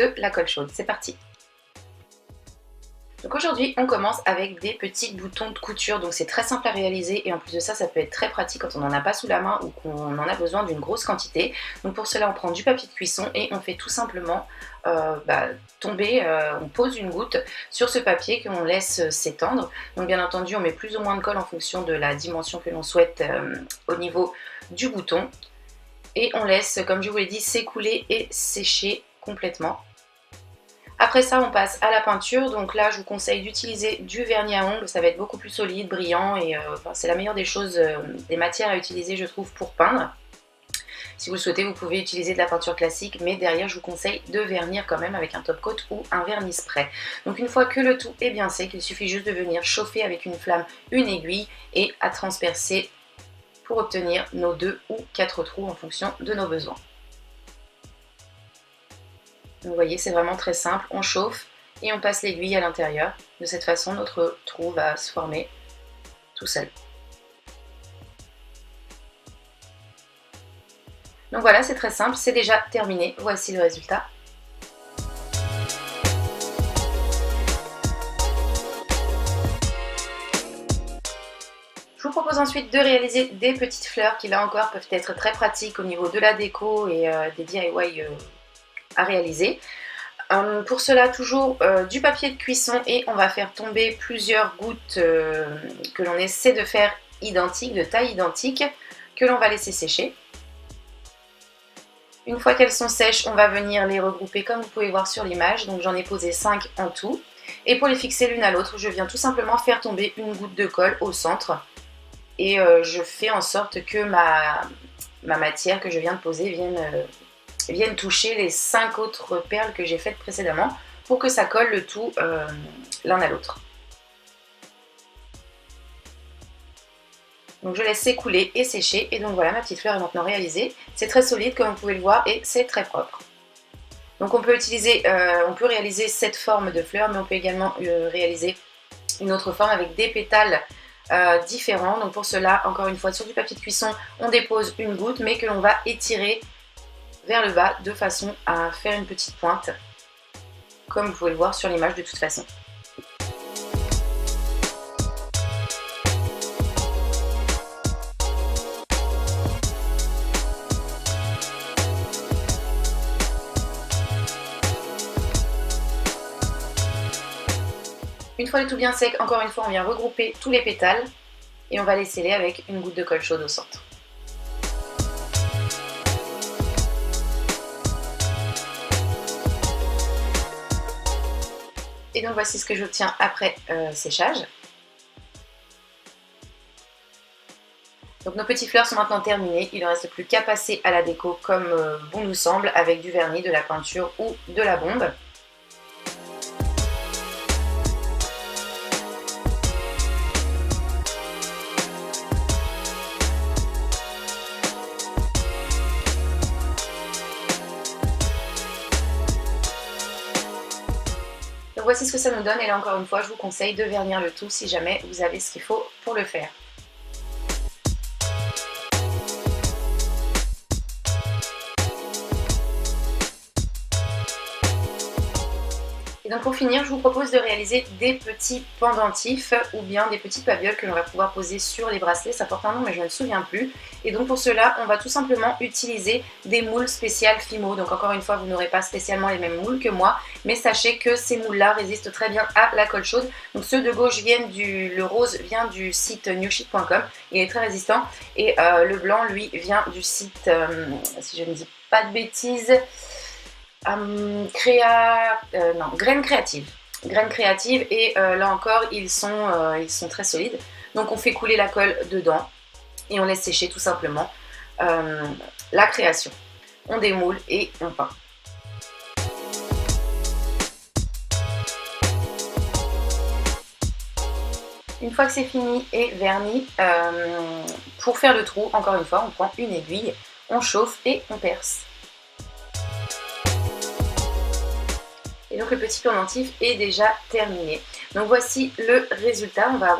de la colle chaude. C'est parti! Donc aujourd'hui on commence avec des petits boutons de couture, donc c'est très simple à réaliser et en plus de ça, ça peut être très pratique quand on n'en a pas sous la main ou qu'on en a besoin d'une grosse quantité. Donc pour cela on prend du papier de cuisson et on fait tout simplement tomber, on pose une goutte sur ce papier qu'on laisse s'étendre. Donc bien entendu on met plus ou moins de colle en fonction de la dimension que l'on souhaite au niveau du bouton. Et on laisse, comme je vous l'ai dit, s'écouler et sécher complètement. Après ça, on passe à la peinture. Donc là, je vous conseille d'utiliser du vernis à ongles. Ça va être beaucoup plus solide, brillant et c'est la meilleure des choses, des matières à utiliser, je trouve, pour peindre. Si vous le souhaitez, vous pouvez utiliser de la peinture classique, mais derrière, je vous conseille de vernir quand même avec un top coat ou un vernis spray. Donc une fois que le tout est bien sec, il suffit juste de venir chauffer avec une flamme une aiguille et à transpercer pour obtenir nos 2 ou 4 trous en fonction de nos besoins. Vous voyez, c'est vraiment très simple, on chauffe et on passe l'aiguille à l'intérieur. De cette façon, notre trou va se former tout seul. Donc voilà, c'est très simple, c'est déjà terminé. Voici le résultat. Je vous propose ensuite de réaliser des petites fleurs qui là encore peuvent être très pratiques au niveau de la déco et des DIY à réaliser. Pour cela, toujours du papier de cuisson et on va faire tomber plusieurs gouttes que l'on essaie de faire identiques, de taille identique, que l'on va laisser sécher. Une fois qu'elles sont sèches, on va venir les regrouper comme vous pouvez voir sur l'image. Donc j'en ai posé 5 en tout. Et pour les fixer l'une à l'autre, je viens tout simplement faire tomber une goutte de colle au centre. Et je fais en sorte que ma matière que je viens de poser vienne toucher les 5 autres perles que j'ai faites précédemment pour que ça colle le tout l'un à l'autre. Donc je laisse s'écouler et sécher et donc voilà, ma petite fleur est maintenant réalisée. C'est très solide comme vous pouvez le voir et c'est très propre. Donc on peut réaliser cette forme de fleur, mais on peut également réaliser une autre forme avec des pétales différents. Donc pour cela, encore une fois, sur du papier de cuisson, on dépose une goutte mais que l'on va étirer vers le bas de façon à faire une petite pointe, comme vous pouvez le voir sur l'image de toute façon. Une fois le tout bien sec, encore une fois, on vient regrouper tous les pétales et on va les sceller avec une goutte de colle chaude au centre. Et donc voici ce que j'obtiens après séchage. Donc nos petites fleurs sont maintenant terminées, il ne reste plus qu'à passer à la déco comme bon nous semble, avec du vernis, de la peinture ou de la bombe. Donc voici ce que ça nous donne et là encore une fois je vous conseille de vernir le tout si jamais vous avez ce qu'il faut pour le faire. Et donc pour finir, je vous propose de réaliser des petits pendentifs ou bien des petites babioles que l'on va pouvoir poser sur les bracelets. Ça porte un nom mais je ne me souviens plus. Et donc pour cela, on va tout simplement utiliser des moules spéciales Fimo. Donc encore une fois, vous n'aurez pas spécialement les mêmes moules que moi, mais sachez que ces moules-là résistent très bien à la colle chaude. Donc ceux de gauche le rose vient du site newsheet.com, il est très résistant. Et le blanc, lui, vient du site, si je ne dis pas de bêtises, Graines Créatives et là encore ils sont très solides. Donc on fait couler la colle dedans et on laisse sécher tout simplement la création. On démoule et on peint. Une fois que c'est fini et verni, pour faire le trou, encore une fois on prend une aiguille, on chauffe et on perce. Et donc le petit pendentif est déjà terminé. Donc voici le résultat. On va avoir